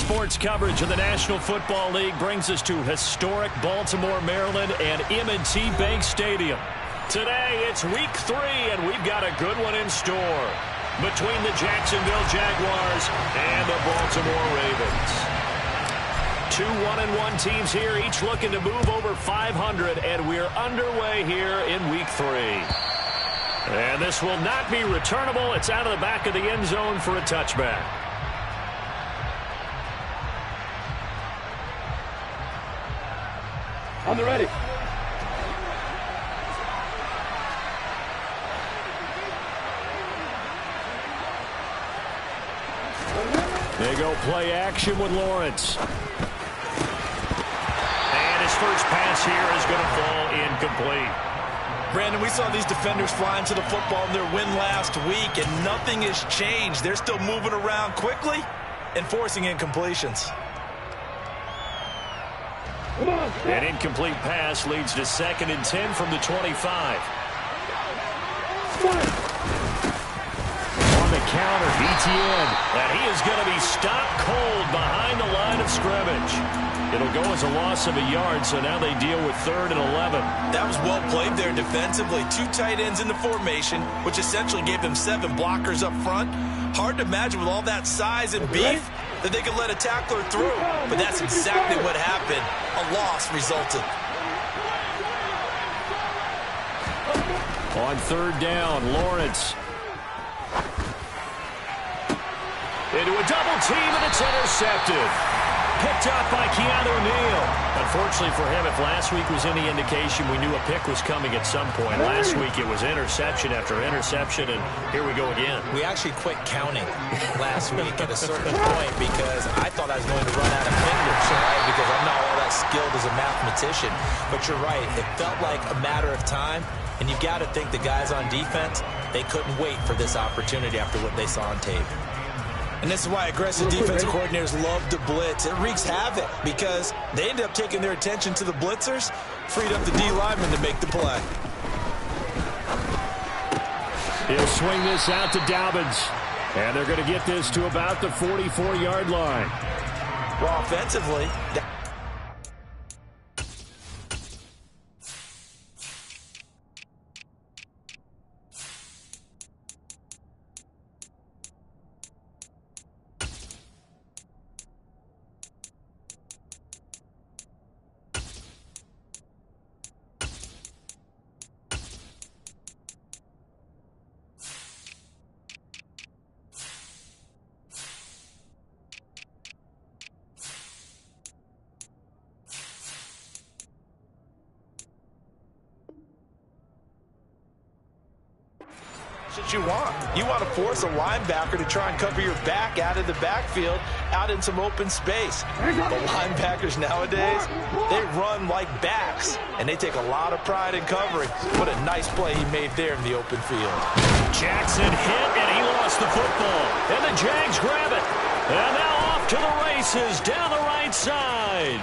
sports coverage of the National Football League brings us to historic Baltimore, Maryland, and M&T Bank Stadium. Today, it's Week 3, and we've got a good one in store between the Jacksonville Jaguars and the Baltimore Ravens. Two 1-1 teams here, each looking to move over 500, and we're underway here in Week 3. And this will not be returnable. It's out of the back of the end zone for a touchback. On the ready. They go play action with Lawrence. And his first pass here is going to fall incomplete. Brandon, we saw these defenders flying to the football in their win last week, and nothing has changed. They're still moving around quickly and forcing incompletions. An incomplete pass leads to 2nd and 10 from the 25. On the counter, ETN. And he is going to be stopped cold behind the line of scrimmage. It'll go as a loss of a yard, so now they deal with 3rd and 11. That was well played there defensively. 2 tight ends in the formation, which essentially gave them 7 blockers up front. Hard to imagine with all that size and beef that they could let a tackler through, but that's exactly what happened. A loss resulted. On 3rd down, Lawrence. Into a double team, and it's intercepted. Picked up by Keanu Neal. Unfortunately for him, if last week was any indication, we knew a pick was coming at some point. Last week it was interception after interception, and here we go again. We actually quit counting last week at a certain point because I thought I was going to run out of fingers, right? Because I'm not all that skilled as a mathematician. But you're right. It felt like a matter of time, and you've got to think the guys on defense, they couldn't wait for this opportunity after what they saw on tape. And this is why aggressive defensive coordinators love to blitz. It wreaks havoc because they end up taking their attention to the blitzers, freed up the D lineman to make the play. He'll swing this out to Dobbins. And they're going to get this to about the 44-yard line. Well, offensively, you want to force a linebacker to try and cover your back out of the backfield, out in some open space. But linebackers nowadays, they run like backs, and they take a lot of pride in covering. What a nice play he made there in the open field. Jackson hit, and he lost the football. And the Jags grab it. And now off to the races down the right side.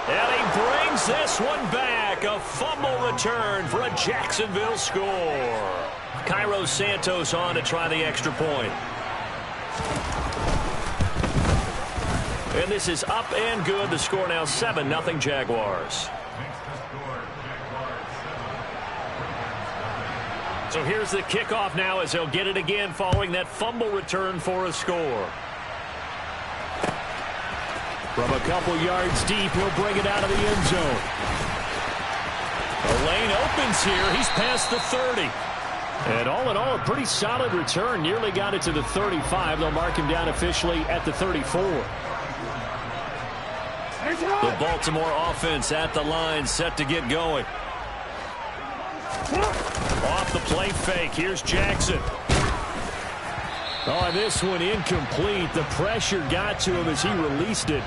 And he brings this one back. A fumble return for a Jacksonville score. Cairo Santos on to try the extra point. And this is up and good. The score now 7-0 Jaguars. So here's the kickoff now as they'll get it again following that fumble return for a score. From a couple yards deep, he'll bring it out of the end zone. The lane opens here. He's past the 30. And all in all, a pretty solid return. Nearly got it to the 35. They'll mark him down officially at the 34. The Baltimore offense at the line, set to get going. Off the play fake. Here's Jackson. Oh, this one incomplete. The pressure got to him as he released it.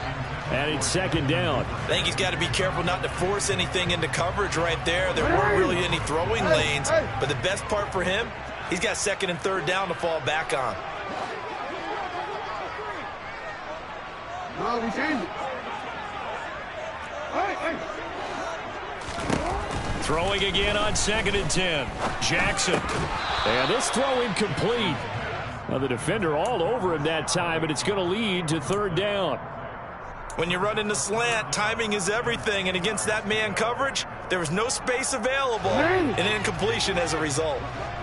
And it's 2nd down. I think he's got to be careful not to force anything into coverage right there. There weren't really any throwing lanes. But the best part for him, he's got 2nd and 3rd down to fall back on. No, we changed it. Throwing again on 2nd and 10. Jackson. And this throw incomplete. Well, the defender all over him that time, and it's going to lead to third down. When you run in the slant, timing is everything, and against that man coverage, there was no space available, and incompletion as a result.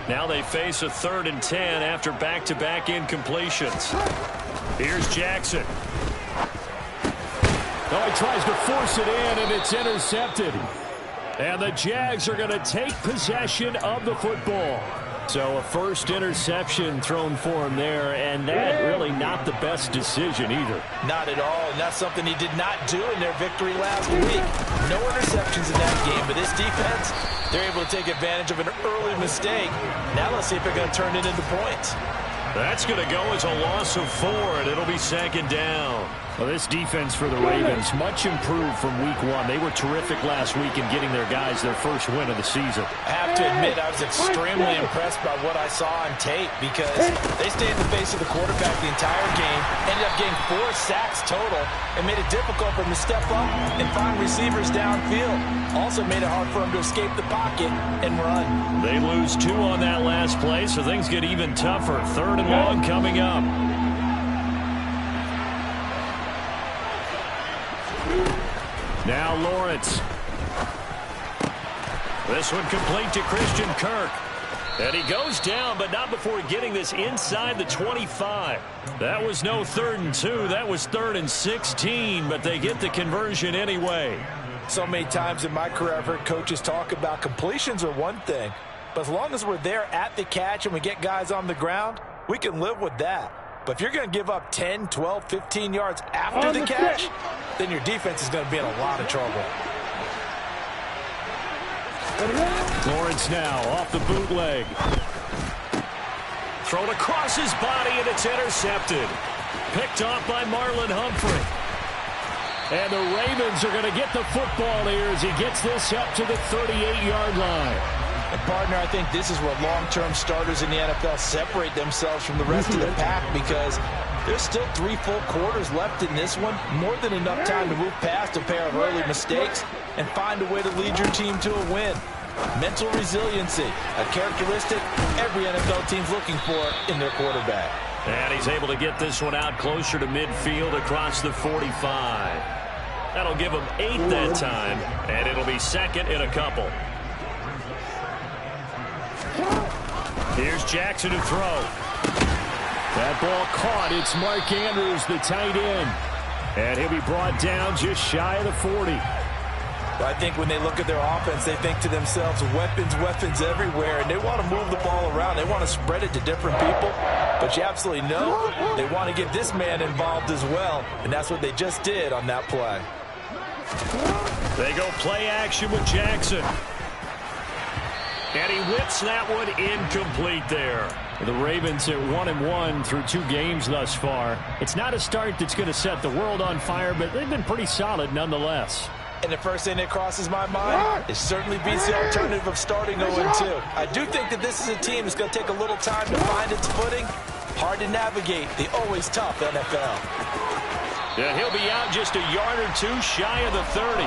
Now they face a 3rd and 10 after back-to-back incompletions. Here's Jackson. Oh, he tries to force it in, and it's intercepted. And the Jags are going to take possession of the football. So a first interception thrown for him there, and that really not the best decision either. Not at all, and that's something he did not do in their victory last week. No interceptions in that game, but this defense, they're able to take advantage of an early mistake. Now let's see if they're going to turn it into points. That's going to go as a loss of 4, and it'll be 2nd down. Well, this defense for the Ravens, much improved from week 1. They were terrific last week in getting their guys their first win of the season. I have to admit, I was extremely impressed by what I saw on tape because they stayed in the face of the quarterback the entire game, ended up getting 4 sacks total, and made it difficult for him to step up and find receivers downfield. Also made it hard for him to escape the pocket and run. They lose 2 on that last play, so things get even tougher. 3rd and long coming up. Now Lawrence. This one complete to Christian Kirk. And he goes down, but not before getting this inside the 25. That was no 3rd and 2. That was 3rd and 16, but they get the conversion anyway. So many times in my career, I've heard coaches talk about completions are one thing, but as long as we're there at the catch and we get guys on the ground, we can live with that. But if you're going to give up 10, 12, 15 yards after the catch, then your defense is going to be in a lot of trouble. Lawrence now off the bootleg. Thrown across his body, and it's intercepted. Picked off by Marlon Humphrey. And the Ravens are going to get the football here as he gets this up to the 38-yard line. And, partner, I think this is where long-term starters in the NFL separate themselves from the rest of the pack because there's still 3 full quarters left in this one. More than enough time to move past a pair of early mistakes and find a way to lead your team to a win. Mental resiliency, a characteristic every NFL team's looking for in their quarterback. And he's able to get this one out closer to midfield across the 45. That'll give him 8 that time, and it'll be 2nd and a couple. Here's Jackson to throw. That ball caught. It's Mark Andrews, the tight end. And he'll be brought down just shy of the 40. I think when they look at their offense, they think to themselves, weapons, weapons everywhere, and they want to move the ball around. They want to spread it to different people, but you absolutely know they want to get this man involved as well, and that's what they just did on that play. They go play action with Jackson. And he whips that one incomplete there. The Ravens at 1-1 through 2 games thus far. It's not a start that's going to set the world on fire, but they've been pretty solid nonetheless. And the first thing that crosses my mind, it certainly beats the alternative of starting 0-2. I do think that this is a team that's going to take a little time to find its footing. Hard to navigate the always tough NFL. Yeah, he'll be out just a yard or 2 shy of the 30.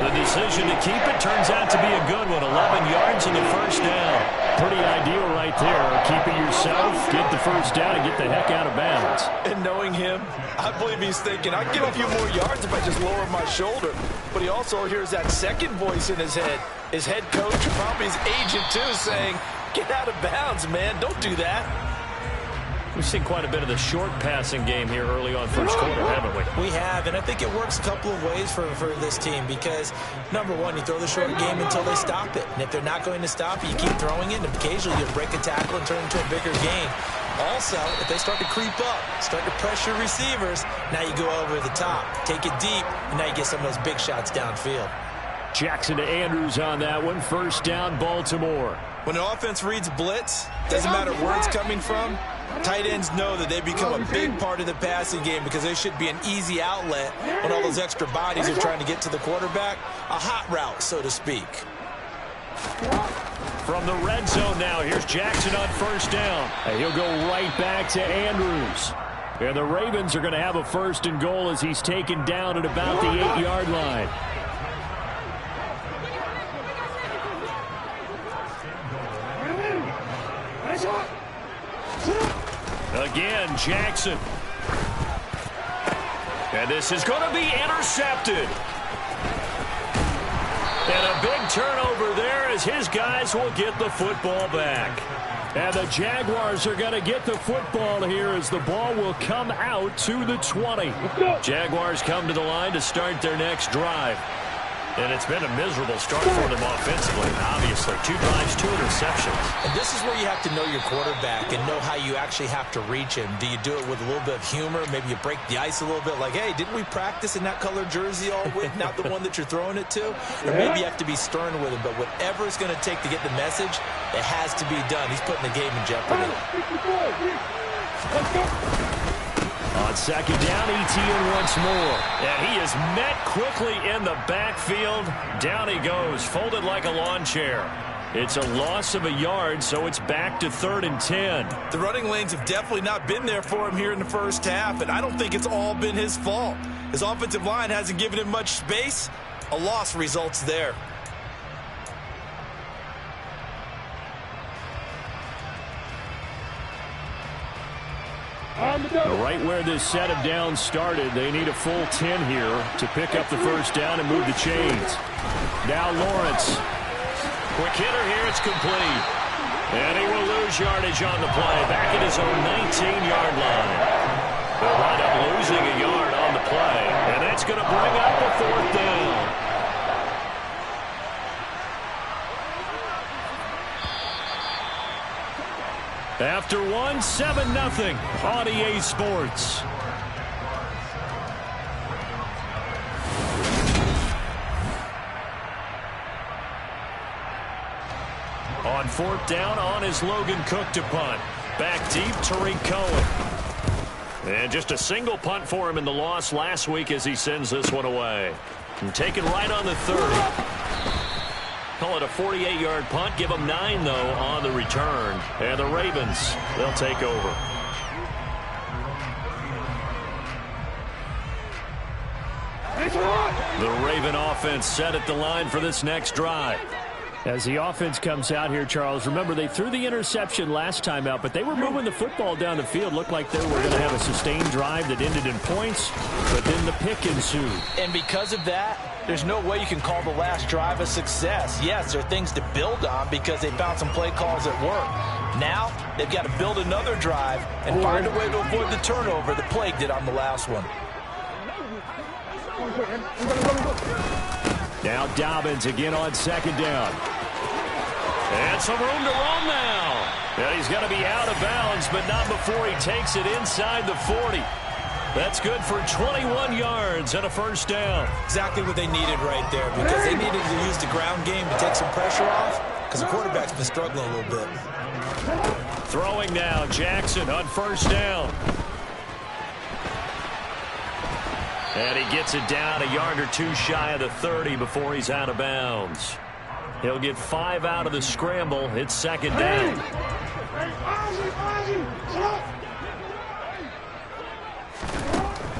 The decision to keep it turns out to be a good one. 11 yards in the first down. Pretty ideal right there. Keep it yourself, get the first down, and get the heck out of bounds. And knowing him, I believe he's thinking, I'd get a few more yards if I just lower my shoulder. But he also hears that second voice in his head. His head coach, or probably his agent too, saying, get out of bounds, man. Don't do that. We've seen quite a bit of the short passing game here early on first quarter, haven't we? We have, and I think it works a couple of ways for this team because, number one, you throw the short game until they stop it. And if they're not going to stop it, you keep throwing it, and occasionally you'll break a tackle and turn it into a bigger gain. Also, if they start to creep up, start to pressure receivers, now you go over the top, take it deep, and now you get some of those big shots downfield. Jackson to Andrews on that one. First down, Baltimore. When an offense reads blitz, doesn't matter where it's coming from, tight ends know that they become a big part of the passing game because they should be an easy outlet when all those extra bodies are trying to get to the quarterback. A hot route, so to speak. From the red zone now, here's Jackson on first down. And he'll go right back to Andrews. And the Ravens are going to have a first and goal as he's taken down at about the 8-yard line. again, Jackson. And this is going to be intercepted. And a big turnover there as his guys will get the football back. And the Jaguars are going to get the football here as the ball will come out to the 20. Jaguars come to the line to start their next drive. And it's been a miserable start for them offensively, obviously. 2 drives, 2 interceptions. And this is where you have to know your quarterback and know how you actually have to reach him. Do you do it with a little bit of humor? Maybe you break the ice a little bit, like, hey, didn't we practice in that color jersey all week, not the one that you're throwing it to? Or maybe you have to be stern with him. But whatever it's going to take to get the message, it has to be done. He's putting the game in jeopardy. On second down, Etienne once more. And he is met quickly in the backfield. Down he goes, folded like a lawn chair. It's a loss of a yard, so it's back to 3rd and 10. The running lanes have definitely not been there for him here in the first half, and I don't think it's all been his fault. His offensive line hasn't given him much space. A loss results there. Right where this set of downs started, they need a full 10 here to pick up the first down and move the chains. Now Lawrence. Quick hitter here, it's complete. And he will lose yardage on the play, back at his own 19-yard line. They'll wind up losing a yard on the play, and that's going to bring up a 4th down. After one, 7-0 on EA Sports. On 4th down, on is Logan Cook to punt. Back deep, Tariq Cohen. And just a single punt for him in the loss last week as he sends this one away. And taken right on the 30. Call it a 48-yard punt. Give them 9, though, on the return. And the Ravens, they'll take over. The Raven offense set at the line for this next drive. As the offense comes out here, Charles, remember they threw the interception last time out, but they were moving the football down the field. Looked like they were going to have a sustained drive that ended in points, but then the pick ensued. And because of that, there's no way you can call the last drive a success. Yes, there are things to build on because they found some play calls that work. Now, they've got to build another drive and find a way to avoid the turnover that plagued it on the last one. Now Dobbins again on 2nd down. And some room to roam now. And he's going to be out of bounds, but not before he takes it inside the 40. That's good for 21 yards and a first down. Exactly what they needed right there because they needed to use the ground game to take some pressure off because the quarterback's been struggling a little bit. Throwing now, Jackson on 1st down. And he gets it down a yard or 2 shy of the 30 before he's out of bounds. He'll get 5 out of the scramble. It's 2nd down.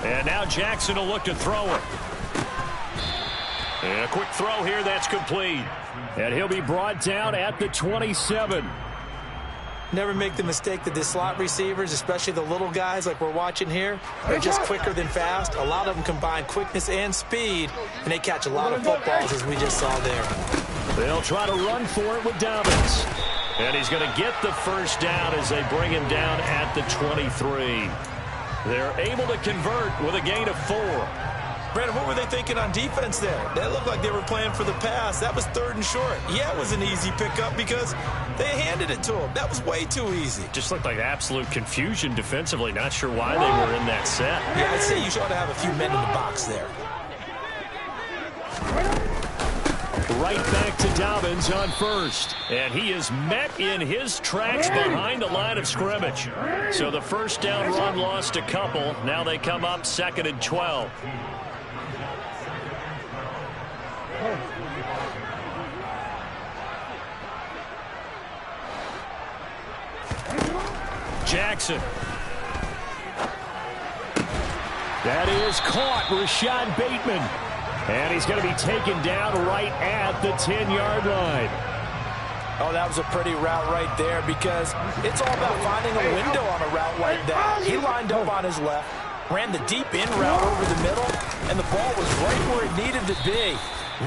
And now Jackson will look to throw it. And a quick throw here, that's complete. And he'll be brought down at the 27. Never make the mistake that the slot receivers, especially the little guys like we're watching here, are just quicker than fast. A lot of them combine quickness and speed, and they catch a lot of footballs as we just saw there. They'll try to run for it with Dobbins. And he's going to get the first down as they bring him down at the 23. They're able to convert with a gain of 4. Brandon, what were they thinking on defense there? That looked like they were playing for the pass. That was 3rd and short. Yeah, it was an easy pickup because they handed it to him. That was way too easy. Just looked like absolute confusion defensively. Not sure why they were in that set. Yeah, I'd say you ought to have a few men in the box there. Right back to Dobbins on 1st. And he is met in his tracks behind the line of scrimmage. So the first down run lost a couple. Now they come up 2nd and 12. Jackson. That is caught, Rashad Bateman. And he's going to be taken down right at the 10-yard line. Oh, that was a pretty route right there because it's all about finding a window on a route like that. He lined up on his left, ran the deep in route over the middle, and the ball was right where it needed to be.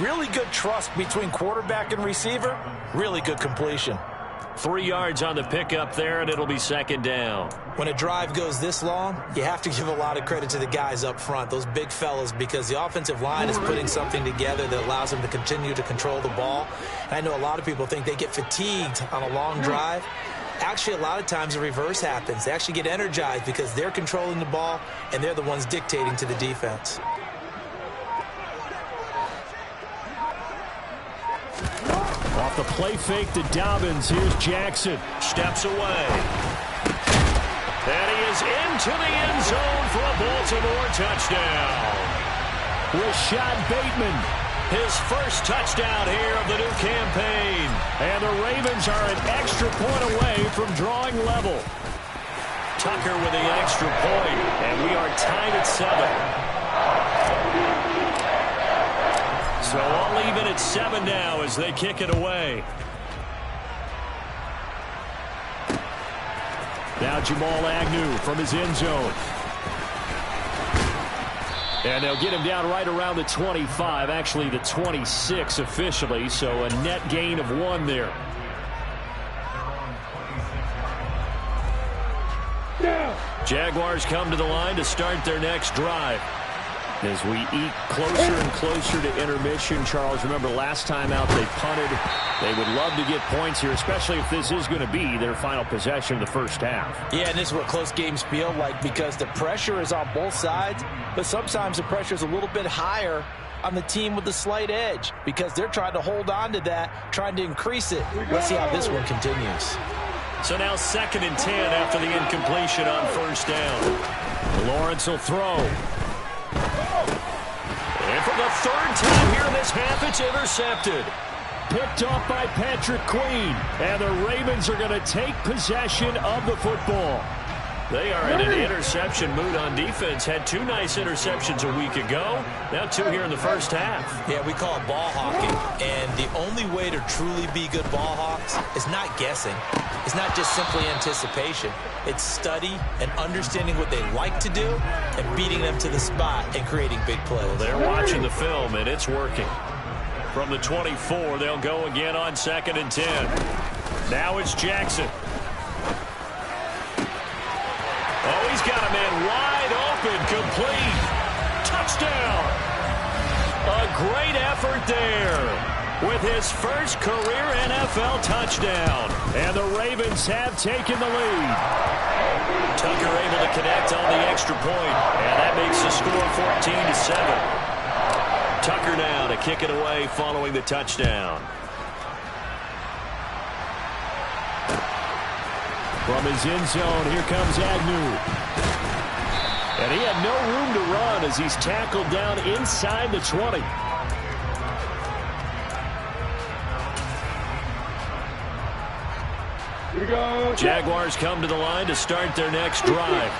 Really good trust between quarterback and receiver. Really good completion. 3 yards on the pickup there, and it'll be second down. When a drive goes this long, you have to give a lot of credit to the guys up front, those big fellas, because the offensive line is putting something together that allows them to continue to control the ball. And I know a lot of people think they get fatigued on a long drive. Actually, a lot of times the reverse happens. They actually get energized because they're controlling the ball, and they're the ones dictating to the defense. Off the play fake to Dobbins. Here's Jackson. Steps away. And he is into the end zone for a Baltimore touchdown. Rashad Bateman, his first touchdown here of the new campaign. And the Ravens are an extra point away from drawing level. Tucker with the extra point, and we are tied at 7. So all even at 7 now as they kick it away. Now Jamal Agnew from his end zone. And they'll get him down right around the 25, actually the 26 officially, so a net gain of 1 there. Jaguars come to the line to start their next drive. As we eat closer and closer to intermission, Charles, remember last time out they punted. They would love to get points here, especially if this is going to be their final possession of the first half. Yeah, and this is what close games feel like because the pressure is on both sides, but sometimes the pressure is a little bit higher on the team with the slight edge because they're trying to hold on to that, trying to increase it. Let's see how this one continues. So now 2nd and 10 after the incompletion on first down. Lawrence will throw. And for the 3rd time here in this half, it's intercepted. Picked off by Patrick Queen. And the Ravens are going to take possession of the football. They are in an interception mood on defense. Had 2 nice interceptions a week ago. Now 2 here in the first half. Yeah, we call it ball hawking. And the only way to truly be good ball hawks is not guessing. It's not just simply anticipation. It's study and understanding what they like to do and beating them to the spot and creating big plays. Well, they're watching the film, and it's working. From the 24, they'll go again on 2nd and 10. Now it's Jackson. Oh, he's got a man wide open, complete. Touchdown. A great effort there with his first career NFL touchdown. And the Ravens have taken the lead. Tucker able to connect on the extra point, and that makes the score 14-7. Tucker now to kick it away following the touchdown. From his end zone, here comes Agnew. And he had no room to run as he's tackled down inside the 20. Jaguars come to the line to start their next drive.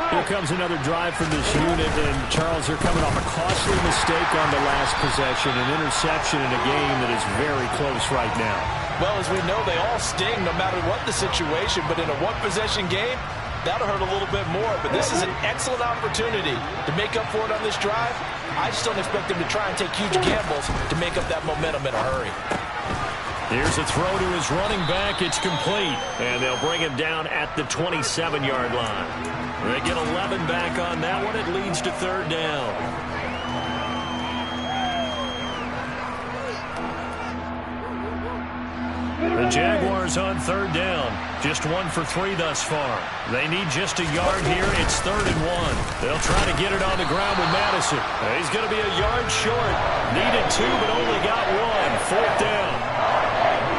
Here comes another drive from this unit, and Charles, they're coming off a costly mistake on the last possession, an interception in a game that is very close right now. Well, as we know, they all sting no matter what the situation, but in a one-possession game, that'll hurt a little bit more. But this is an excellent opportunity to make up for it on this drive. I just don't expect them to try and take huge gambles to make up that momentum in a hurry. Here's a throw to his running back. It's complete. And they'll bring him down at the 27-yard line. They get 11 back on that one. It leads to 3rd down. The Jaguars on 3rd down. Just 1 for 3 thus far. They need just a yard here. It's 3rd and 1. They'll try to get it on the ground with Madison. He's going to be a yard short. Needed 2, but only got 1. 4th down.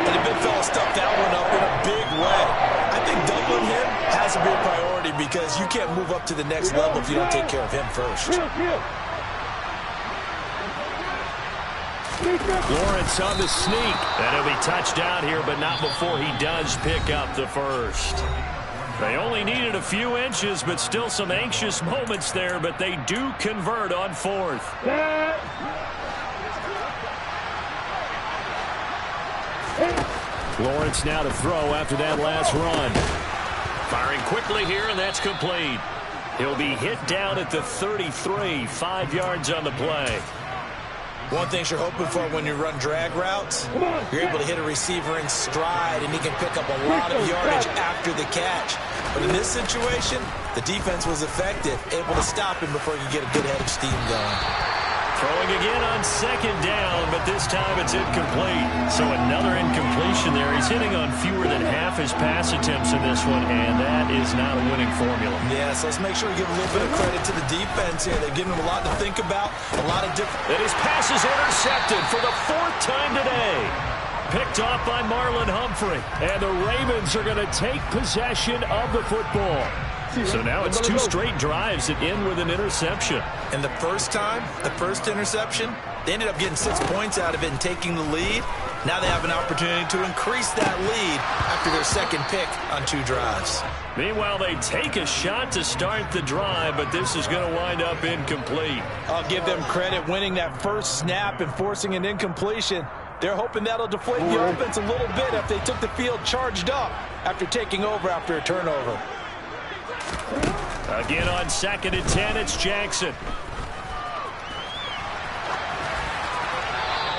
And the big fella stuffed that one up in a big way. I think doubling him has to be a priority because you can't move up to the next level if you don't take care of him first. Lawrence on the sneak. And he'll be touched down here, but not before he does pick up the first. They only needed a few inches, but still some anxious moments there, but they do convert on 4th. Lawrence now to throw after that last run. Firing quickly here, and that's complete. He'll be hit down at the 33, 5 yards on the play. One thing you're hoping for when you run drag routes, you're able to hit a receiver in stride, and he can pick up a lot of yardage after the catch. But in this situation, the defense was effective, able to stop him before he could get a good head of steam going. Throwing again on second down, but this time it's incomplete. So another incompletion there. He's hitting on fewer than half his pass attempts in this one, and that is not a winning formula. Yeah, so let's make sure we give a little bit of credit to the defense here. They've given him a lot to think about, a lot of different... And his pass is intercepted for the 4th time today. Picked off by Marlon Humphrey. And the Ravens are going to take possession of the football. So now it's 2 straight drives that end with an interception. And the first time, the first interception, they ended up getting 6 points out of it and taking the lead. Now they have an opportunity to increase that lead after their second pick on 2 drives. Meanwhile, they take a shot to start the drive, but this is going to wind up incomplete. I'll give them credit winning that first snap and forcing an incompletion. They're hoping that'll deflate the offense a little bit if they took the field charged up after taking over after a turnover. Again on 2nd and 10, it's Jackson.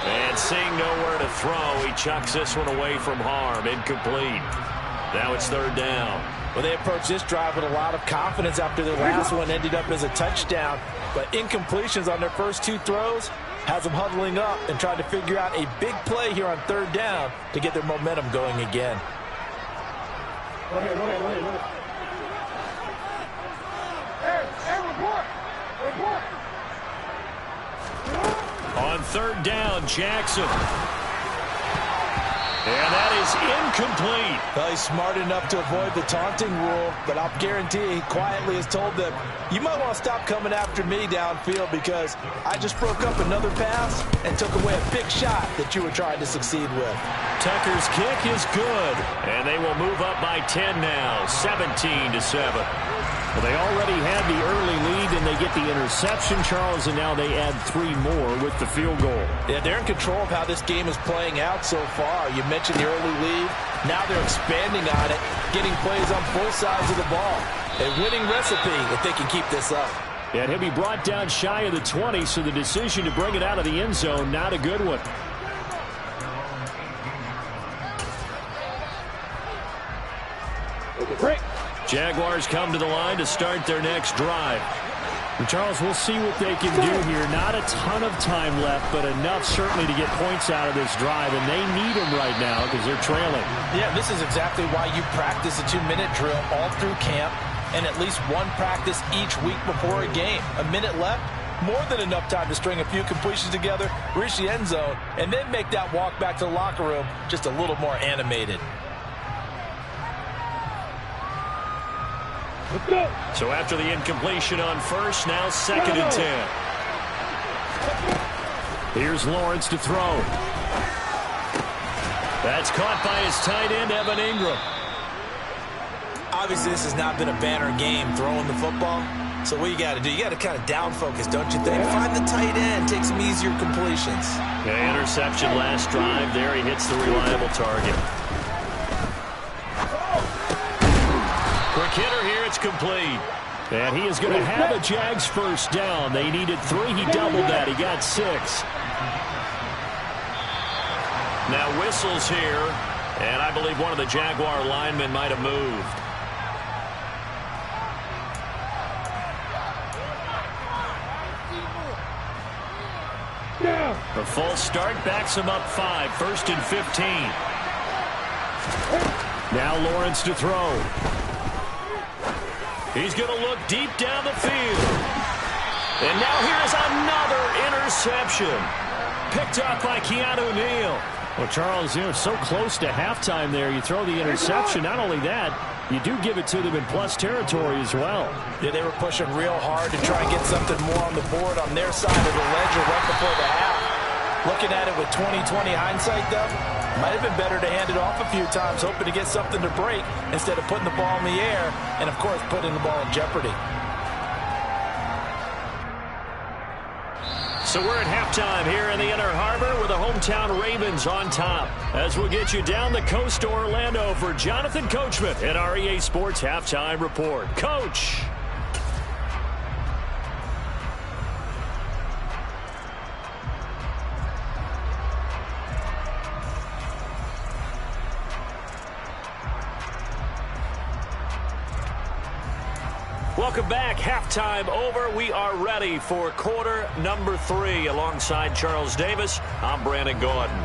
And seeing nowhere to throw, he chucks this one away from harm. Incomplete. Now it's 3rd down. Well, they approached this drive with a lot of confidence after their last one ended up as a touchdown. But incompletions on their first 2 throws has them huddling up and trying to figure out a big play here on 3rd down to get their momentum going again. On 3rd down, Jackson. And that is incomplete. Well, he's smart enough to avoid the taunting rule, but I'll guarantee he quietly has told them, you might want to stop coming after me downfield because I just broke up another pass and took away a big shot that you were trying to succeed with. Tucker's kick is good, and they will move up by 10 now, 17-7. Well, they already had the early lead, and they get the interception, Charles, and now they add 3 more with the field goal. Yeah, they're in control of how this game is playing out so far. You mentioned the early lead. Now they're expanding on it, getting plays on both sides of the ball. A winning recipe if they can keep this up. And he'll be brought down shy of the 20, so the decision to bring it out of the end zone, not a good one. Break. Jaguars come to the line to start their next drive. And Charles, we'll see what they can do here. Not a ton of time left, but enough certainly to get points out of this drive, and they need them right now because they're trailing. Yeah, this is exactly why you practice a 2-minute drill all through camp and at least one practice each week before a game. A minute left, more than enough time to string a few completions together, reach the end zone, and then make that walk back to the locker room just a little more animated. So after the incompletion on first, now 2nd and 10. Here's Lawrence to throw. That's caught by his tight end, Evan Ingram. Obviously, this has not been a banner game throwing the football. So what you got to do, you got to kind of down focus, don't you think? Find the tight end, take some easier completions. Yeah, interception last drive. There he hits the reliable target. Quick hitter here, it's complete. And he is going to have a Jags first down. They needed 3, he doubled that. He got 6. Now whistles here, and I believe one of the Jaguar linemen might have moved. The full start backs him up 5, 1st and 15. Now Lawrence to throw. He's going to look deep down the field. And now here's another interception. Picked up by Keanu Neal. Well, Charles, you're so close to halftime there. You throw the interception. Not only that, you do give it to them in plus territory as well. Yeah, they were pushing real hard to try and get something more on the board on their side of the ledger right before the half. Looking at it with 20/20 hindsight, though, might have been better to hand it off a few times, hoping to get something to break instead of putting the ball in the air and, of course, putting the ball in jeopardy. So we're at halftime. halftime here in the Inner Harbor with the hometown Ravens on top. As we'll get you down the coast to Orlando for Jonathan Coachman at our EA Sports Halftime Report. Coach. Welcome back. Halftime over. We are ready for quarter number 3. Alongside Charles Davis, I'm Brandon Gordon.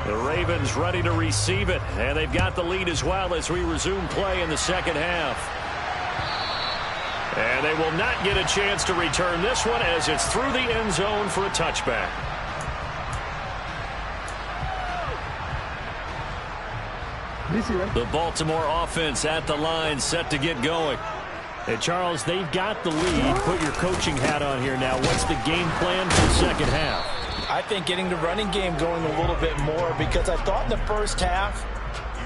The Ravens ready to receive it, and they've got the lead as well as we resume play in the second half. And they will not get a chance to return this one as it's through the end zone for a touchback. The Baltimore offense at the line, set to get going. Hey, Charles, they've got the lead. Put your coaching hat on here now. What's the game plan for the second half? I think getting the running game going a little bit more, because I thought in the first half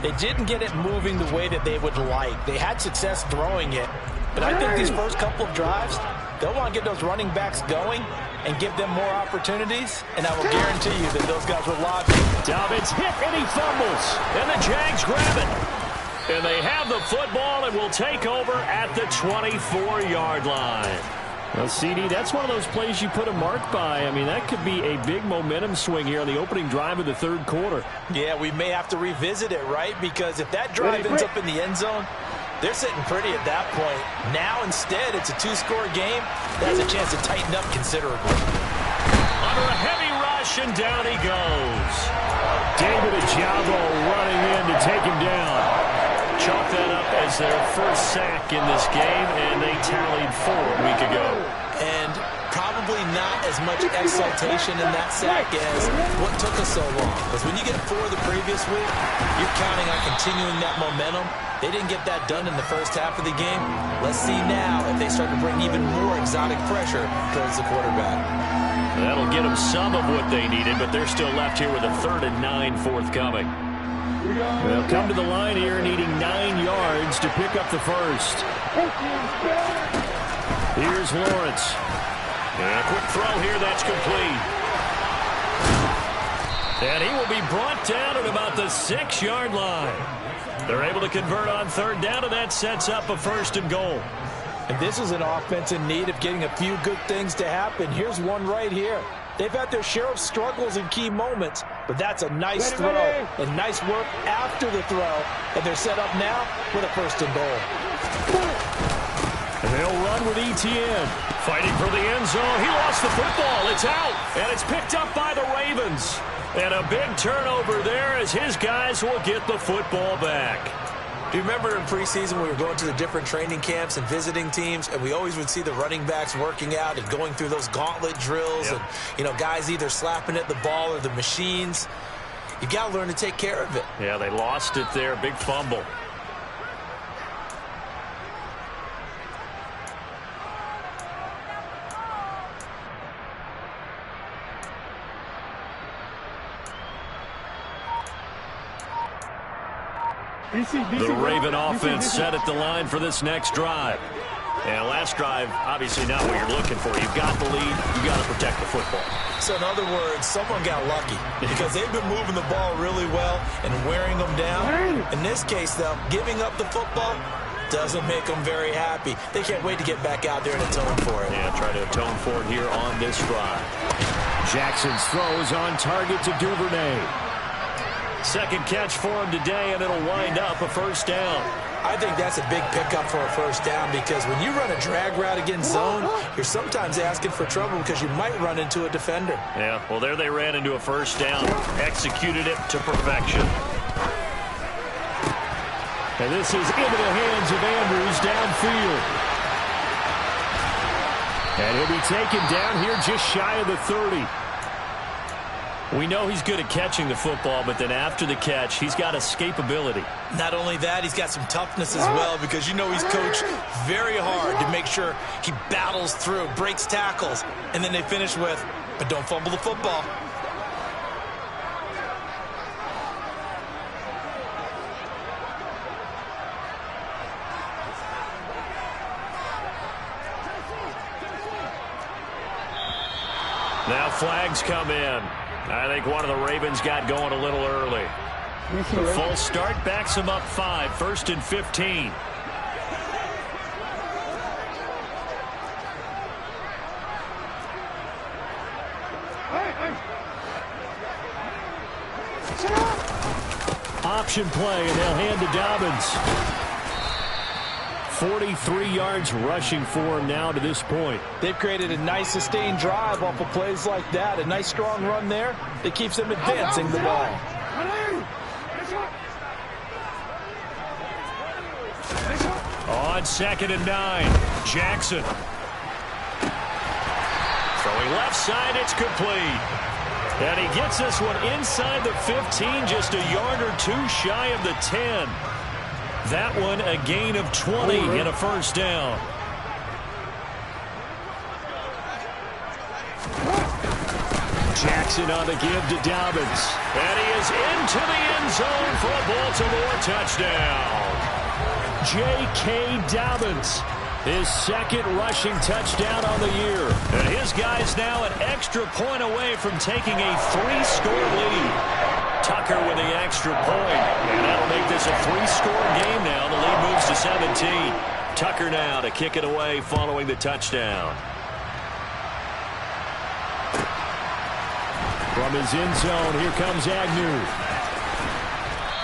they didn't get it moving the way that they would like. They had success throwing it, but I think these first couple of drives, they'll want to get those running backs going and give them more opportunities, and I will guarantee you that those guys will lob it. Dobbins hit, and he fumbles, and the Jags grab it. And they have the football and will take over at the 24-yard line. Well, CD, that's one of those plays you put a mark by. I mean, that could be a big momentum swing here on the opening drive of the third quarter. Yeah, we may have to revisit it, right? Because if that drive ends up in the end zone, they're sitting pretty at that point. Now, instead, it's a 2-score game. That has a chance to tighten up considerably. Under a heavy rush, and down he goes. David Ajabo running in to take him down. Chalk that up as their first sack in this game, and they tallied 4 a week ago. And probably not as much exultation in that sack as what took us so long. Because when you get 4 the previous week, you're counting on continuing that momentum. They didn't get that done in the first half of the game. Let's see now if they start to bring even more exotic pressure towards the quarterback. That'll get them some of what they needed, but they're still left here with a 3rd and 9 forthcoming. They'll come to the line here needing 9 yards to pick up the first. Here's Lawrence. And a quick throw here, that's complete. And he will be brought down at about the 6-yard line. They're able to convert on 3rd down, and that sets up a 1st and goal. And this is an offense in need of getting a few good things to happen. Here's one right here. They've had their share of struggles in key moments, but that's a nice throw and nice work after the throw. And they're set up now with a 1st and goal. And they'll run with Etienne. Fighting for the end zone. He lost the football. It's out. And it's picked up by the Ravens. And a big turnover there as his guys will get the football back. Do you remember in preseason we were going to the different training camps and visiting teams, and we always would see the running backs working out and going through those gauntlet drills, and, you know, guys either slapping at the ball or the machines. You got to learn to take care of it. Yeah, they lost it there. Big fumble. The Raven offense set at the line for this next drive. And last drive, obviously not what you're looking for. You've got the lead. You've got to protect the football. So in other words, someone got lucky because they've been moving the ball really well and wearing them down. In this case, though, giving up the football doesn't make them very happy. They can't wait to get back out there and atone for it. Yeah, try to atone for it here on this drive. Jackson's throws on target to Duvernay. Second catch for him today, and it'll wind up a 1st down. I think that's a big pickup for a 1st down because when you run a drag route against zone, you're sometimes asking for trouble because you might run into a defender. Yeah, well, there they ran into a 1st down, executed it to perfection. And this is into the hands of Andrews downfield. And he'll be taken down here just shy of the 30. We know he's good at catching the football, but then after the catch, he's got escapability. Not only that, he's got some toughness as well because you know he's coached very hard to make sure he battles through, breaks tackles, and then they finish with, but don't fumble the football. Now flags come in. I think one of the Ravens got going a little early. The full start backs them up 5, 1st and 15. Option play, and they'll hand to Dobbins. 43 yards rushing for him now to this point. They've created a nice sustained drive off of plays like that. A nice strong run there that keeps them advancing the ball. On 2nd and 9, Jackson. Throwing left side, it's complete. And he gets this one inside the 15, just a yard or two shy of the 10. That one a gain of 20 and a first down. Jackson on the give to Dobbins. And he is into the end zone for a Baltimore touchdown. J.K. Dobbins, his 2nd rushing touchdown on the year. And his guy's now an extra point away from taking a 3-score lead. Tucker with the extra point. And that'll make this a 3-score game now. The lead moves to 17. Tucker now to kick it away following the touchdown. From his end zone, here comes Agnew.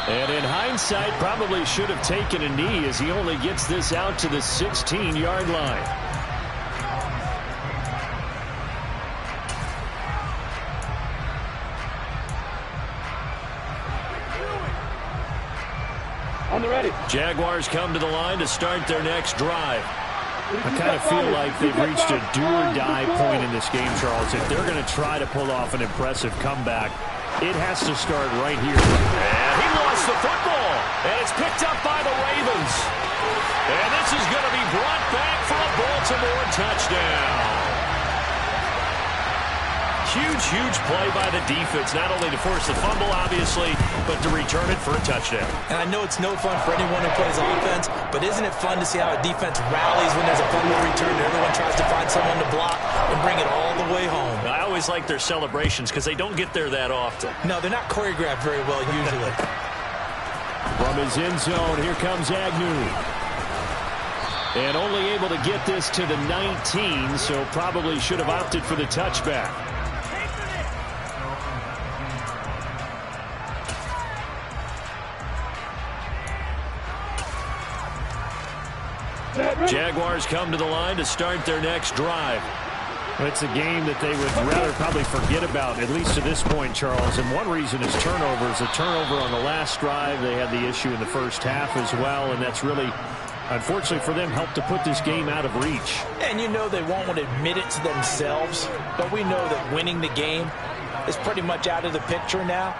And in hindsight, probably should have taken a knee as he only gets this out to the 16-yard line. On the ready. Jaguars come to the line to start their next drive. I kind of feel like they've reached a do-or-die point in this game, Charles. If they're going to try to pull off an impressive comeback, it has to start right here. And he lost the football, and it's picked up by the Ravens. And this is going to be brought back for a Baltimore touchdown. Huge, huge play by the defense, not only to force the fumble, obviously, but to return it for a touchdown. And I know it's no fun for anyone who plays offense, but isn't it fun to see how a defense rallies when there's a fumble return and everyone tries to find someone to block and bring it all the way home? I always like their celebrations because they don't get there that often. No, they're not choreographed very well usually. From his end zone, here comes Agnew. And only able to get this to the 19, so probably should have opted for the touchback. Jaguars come to the line to start their next drive. It's a game that they would rather probably forget about, at least to this point, Charles. And one reason is turnovers. A turnover on the last drive. They had the issue in the first half as well, and that's really, unfortunately for them, helped to put this game out of reach. And you know they won't want to admit it to themselves, but we know that winning the game is pretty much out of the picture now.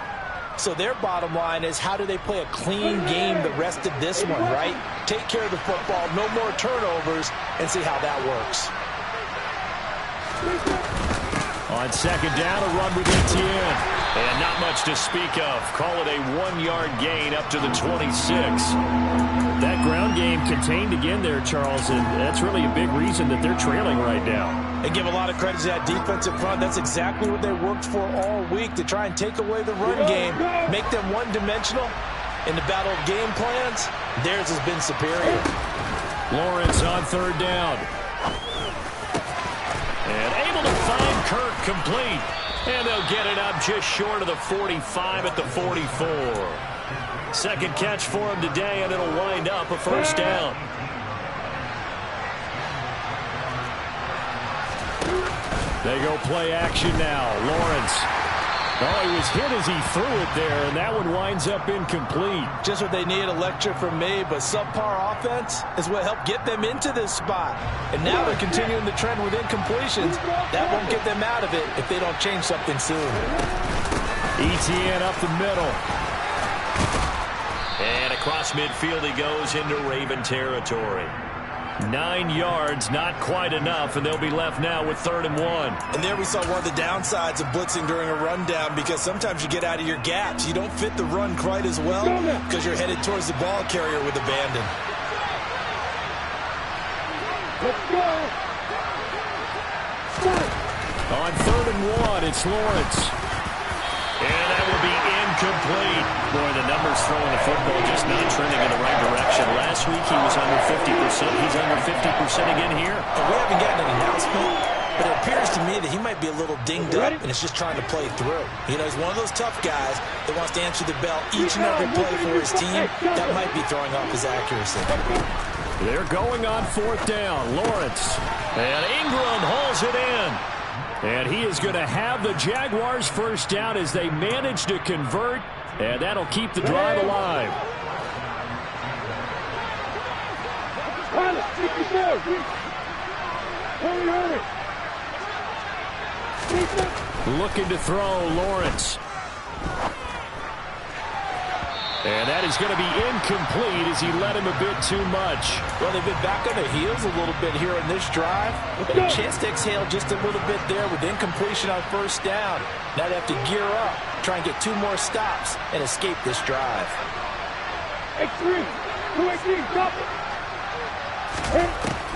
So their bottom line is, how do they play a clean game the rest of this one, right? Take care of the football, no more turnovers, and see how that works. On 2nd down, a run with Etienne. And not much to speak of. Call it a 1-yard gain up to the 26. That ground game contained again there, Charles, and that's really a big reason that they're trailing right now. And give a lot of credit to that defense in front. That's exactly what they worked for all week, to try and take away the run game, make them one-dimensional. In the battle of game plans, theirs has been superior. Lawrence on 3rd down. And able to find Kirk complete. And they'll get it up just short of the 45 at the 44. Second catch for him today, and it'll wind up a first down. They go play action now. Lawrence. Oh, he was hit as he threw it there, and that one winds up incomplete. Just what they need, a lecture from me, but subpar offense is what helped get them into this spot. And now they're continuing the trend with incompletions. That won't get them out of it if they don't change something soon. Etienne up the middle. And across midfield he goes into Raven territory. 9 yards, not quite enough, and they'll be left now with 3rd and 1. And there we saw one of the downsides of blitzing during a rundown, because sometimes you get out of your gaps. You don't fit the run quite as well because you're headed towards the ball carrier with abandon. Let's go. On 3rd and 1, it's Lawrence. And that will be incomplete. Boy, the numbers throwing the football just not trending in the right direction. Last week he was under 50%. He's under 50% again here. We haven't gotten an announcement, but it appears to me that he might be a little dinged up and is just trying to play through. You know, he's one of those tough guys that wants to answer the bell each and every play for his team. That might be throwing off his accuracy. They're going on 4th down. Lawrence. And Ingram hauls it in. And he is going to have the Jaguars first down as they manage to convert. And that'll keep the drive alive. Looking to throw, Lawrence. And that is going to be incomplete as he led him a bit too much. Well, they've been back on their heels a little bit here in this drive. But a chance to exhale just a little bit there with incompletion on 1st down. Now they have to gear up, try and get 2 more stops, and escape this drive.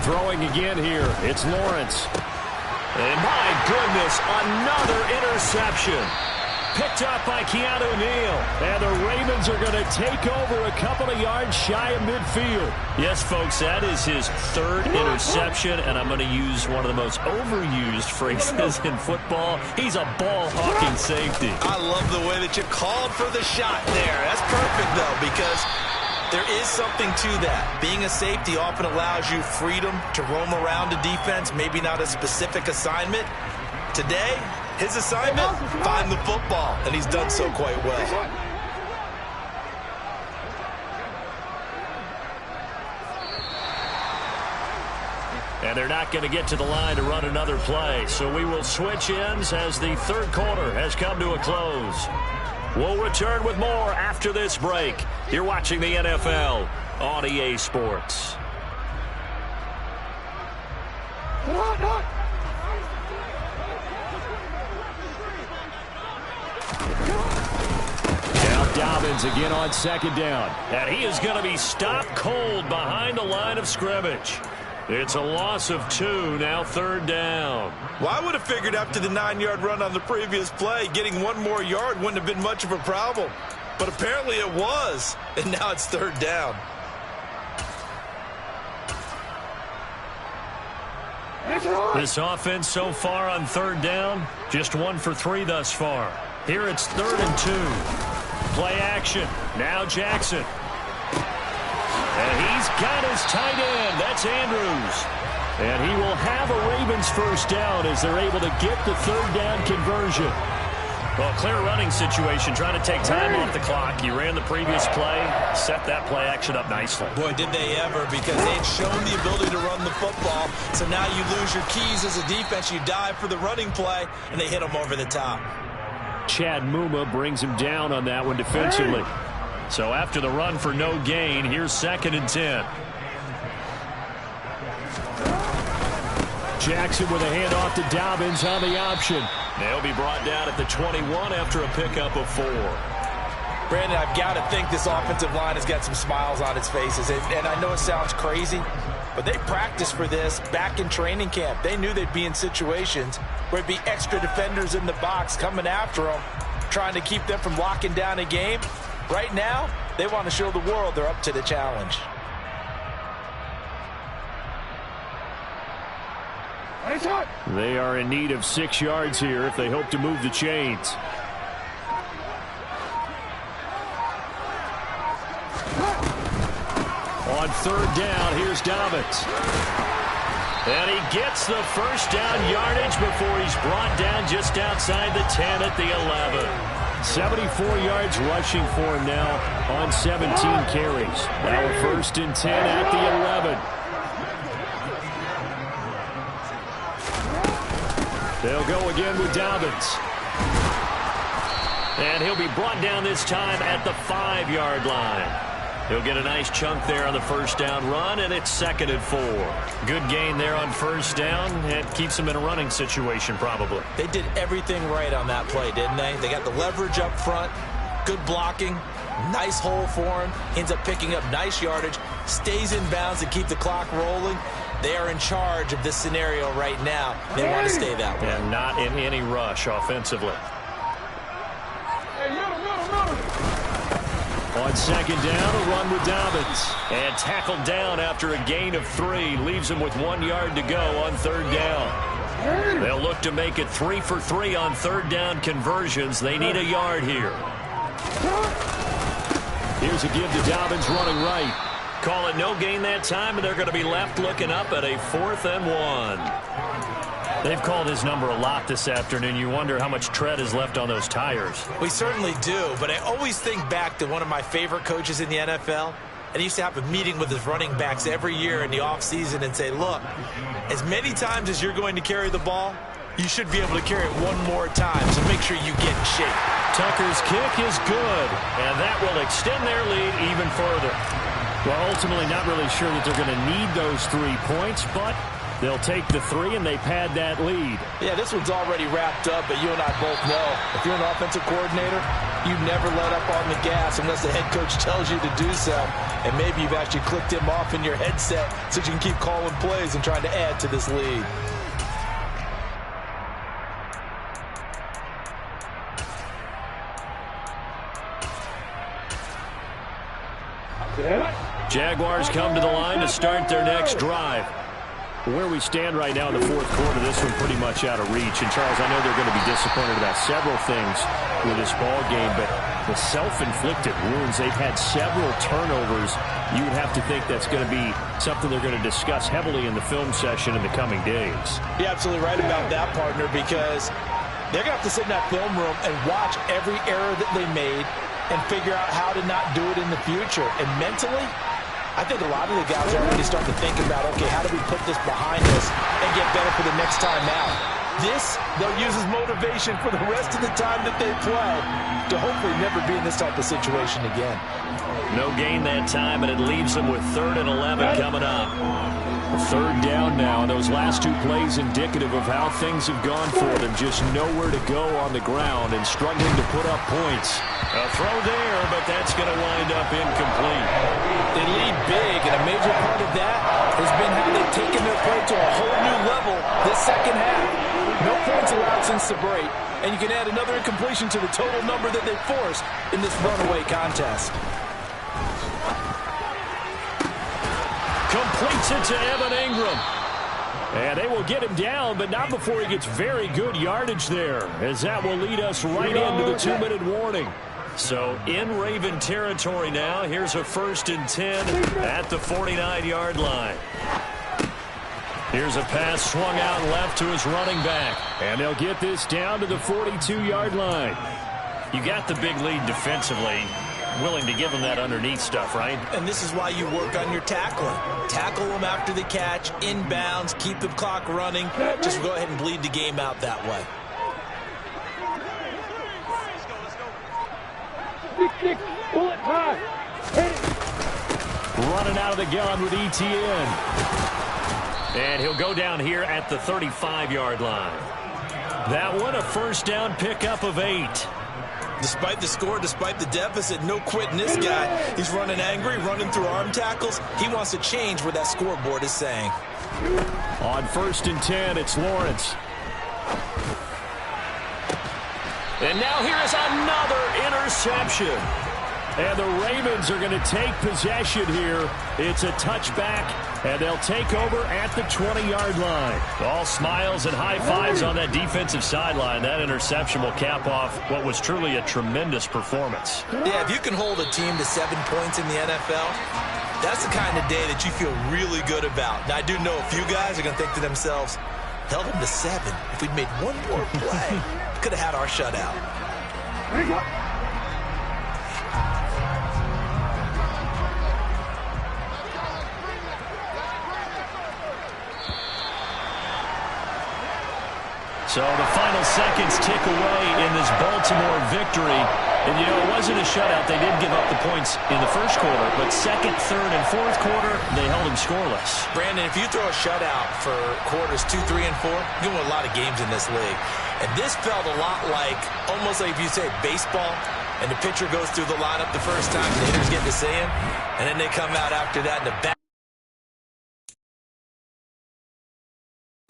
Throwing again here. It's Lawrence. And my goodness, another interception. Picked up by Keanu Neal. And the Ravens are going to take over a couple of yards shy of midfield. Yes, folks, that is his 3rd interception. And I'm going to use one of the most overused phrases in football. He's a ball-hawking safety. I love the way that you called for the shot there. That's perfect, though, because there is something to that. Being a safety often allows you freedom to roam around a defense, maybe not a specific assignment. Today, his assignment, find the football, and he's done so quite well. And they're not going to get to the line to run another play, so we will switch ends as the 3rd quarter has come to a close. We'll return with more after this break. You're watching the NFL on EA Sports. Now Dobbins again on 2nd down. And he is going to be stopped cold behind the line of scrimmage. It's a loss of 2, now 3rd down. Well, I would have figured after the 9-yard run on the previous play, getting 1 more yard wouldn't have been much of a problem. But apparently it was, and now it's 3rd down. This offense so far on 3rd down, just 1 for 3 thus far. Here it's 3rd and 2. Play action. Now Jackson. And he's got his tight end. That's Andrews. And he will have a Ravens first down as they're able to get the 3rd down conversion. Well, clear running situation, trying to take time off the clock. You ran the previous play, set that play action up nicely. Boy, did they ever, because they'd shown the ability to run the football. So now you lose your keys as a defense. You dive for the running play, and they hit them over the top. Chad Muma brings him down on that one defensively. So after the run for no gain, here's 2nd and 10. Jackson with a handoff to Dobbins on the option. They'll be brought down at the 21 after a pickup of 4. Brandon, I've got to think this offensive line has got some smiles on its faces. And I know it sounds crazy, but they practiced for this back in training camp. They knew they'd be in situations where it'd be extra defenders in the box coming after them, trying to keep them from locking down a game. Right now, they want to show the world they're up to the challenge. They are in need of 6 yards here if they hope to move the chains. On 3rd down, here's Dobbins. And he gets the first down yardage before he's brought down just outside the 10 at the 11. 74 yards rushing for him now on 17 carries. Now a 1st and 10 at the 11. They'll go again with Dobbins. And he'll be brought down this time at the 5-yard line. He'll get a nice chunk there on the first down run, and it's 2nd and 4. Good gain there on first down. It keeps them in a running situation probably. They did everything right on that play, didn't they? They got the leverage up front, good blocking, nice hole for him, ends up picking up nice yardage, stays in bounds to keep the clock rolling. They are in charge of this scenario right now. They want to stay that way. And not in any rush offensively. On second down, a run with Dobbins. And tackled down after a gain of 3. Leaves him with 1 yard to go on third down. They'll look to make it 3 for 3 on third down conversions. They need a yard here. Here's a give to Dobbins running right. Call it no gain that time, and they're going to be left looking up at a 4th and 1. They've called his number a lot this afternoon. You wonder how much tread is left on those tires. We certainly do, but I always think back to one of my favorite coaches in the NFL. And he used to have a meeting with his running backs every year in the offseason and say, look, as many times as you're going to carry the ball, you should be able to carry it one more time, so make sure you get in shape. Tucker's kick is good, and that will extend their lead even further. Well, ultimately not really sure that they're going to need those 3 points, but they'll take the 3 and they pad that lead. Yeah, this one's already wrapped up, but you and I both know if you're an offensive coordinator, you never let up on the gas unless the head coach tells you to do so. And maybe you've actually clicked him off in your headset so you can keep calling plays and trying to add to this lead. Jaguars come to the line to start their next drive. Where we stand right now in the fourth quarter, this one pretty much out of reach. And, Charles, I know they're going to be disappointed about several things with this ball game, but the self-inflicted wounds, they've had several turnovers. You would have to think that's going to be something they're going to discuss heavily in the film session in the coming days. You're absolutely right about that, partner, because they're going to have to sit in that film room and watch every error that they made and figure out how to not do it in the future. And mentally, I think a lot of the guys are already starting to think about, okay, how do we put this behind us and get better for the next time out? This, they'll use as motivation for the rest of the time that they play to hopefully never be in this type of situation again. No gain that time, and it leaves them with 3rd and 11 coming up. Third down now, and those last 2 plays indicative of how things have gone for them. Just nowhere to go on the ground and struggling to put up points. A throw there, but that's going to wind up incomplete. They lead big, and a major part of that has been how they've taken their play to a whole new level this second half. No points allowed since the break, and you can add another incompletion to the total number that they forced in this runaway contest. Completes it to Evan Ingram. And they will get him down, but not before he gets very good yardage there, as that will lead us right into the 2-minute warning. So in Raven territory now. Here's a 1st and 10 at the 49-yard line. Here's a pass swung out left to his running back. And they'll get this down to the 42-yard line. You got the big lead defensively. Willing to give them that underneath stuff, right? And this is why you work on your tackling. Tackle them after the catch, inbounds, keep the clock running. Just go ahead and bleed the game out that way. Running out of the gun with ETN. And he'll go down here at the 35-yard line. That one, a 1st down pickup of 8. Despite the score, despite the deficit, no quitting this guy. He's running angry, running through arm tackles. He wants to change what that scoreboard is saying. On 1st and 10, it's Lawrence. And now here is another interception. And the Ravens are going to take possession here. It's a touchback, and they'll take over at the 20-yard line. All smiles and high fives on that defensive sideline. That interception will cap off what was truly a tremendous performance. Yeah, if you can hold a team to 7 points in the NFL, that's the kind of day that you feel really good about. Now, I do know a few guys are going to think to themselves, held them to 7. If we'd made one more play, could have had our shutout. So the final seconds tick away in this Baltimore victory. And, you know, it wasn't a shutout. They did give up the points in the first quarter, but second, third, and fourth quarter, they held them scoreless. Brandon, if you throw a shutout for quarters 2, 3, and 4, you're going to win a lot of games in this league. And this felt a lot like, almost like if you say baseball, and the pitcher goes through the lineup the first time, the hitters get to see him, and then they come out after that in the back.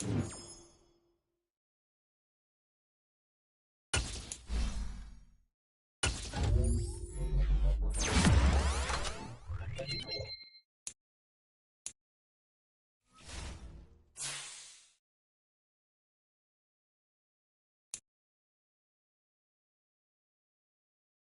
it.